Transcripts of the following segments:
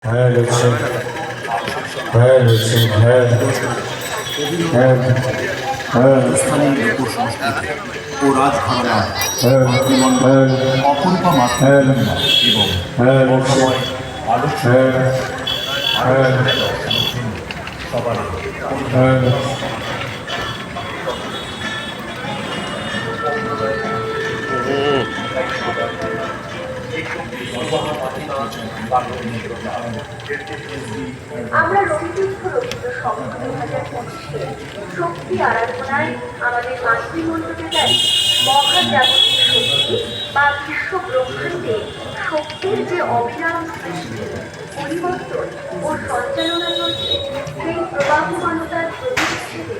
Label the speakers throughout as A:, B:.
A: হ্যাঁ রয়েছে, হ্যাঁ রয়েছে, হ্যাঁ হ্যাঁ হ্যাঁ
B: স্থানীয় লোকসংস্কৃতি ও রাজধারণা
A: হ্যাঁ হ্যাঁ
B: অপরূপা মাত্রা এবং
A: হ্যাঁ রয়েছে, হ্যাঁ হ্যাঁ হ্যাঁ
C: আমরা রবিতীর্থ রচিত শব্দ 2025-এ শক্তি আরাধনায় আমাদের মাতৃমন্ত্রকে চাই মহাজাগতিক শক্তি বা বিশ্ব ব্রহ্মাণ্ডে শক্তির যে অবিরাম সৃষ্টি, পরিবর্তন ও সঞ্চালনা চলছে, সেই প্রবাহমানতার প্রতীক হিসেবে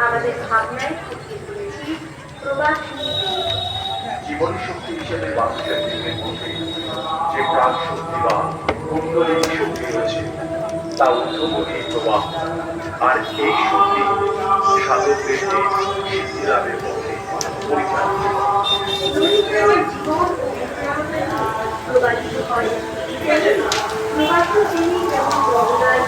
C: আমাদের ভাবনায় ফুটিয়ে তুলেছি প্রবাসী
D: জীবন শক্তি হিসেবে মানুষের জীবনের মধ্যে যে প্রাণ শক্তি বা কুণ্ডলিনী শক্তি রয়েছে তা ঊর্ধ্বমুখী প্রবাহ। আর এই শক্তি সাধকদের সিদ্ধি লাভের পথে পরিচালিত।
C: জীবন ও প্রবাহিত হয় প্রবাসী যিনি যেমন বদলায়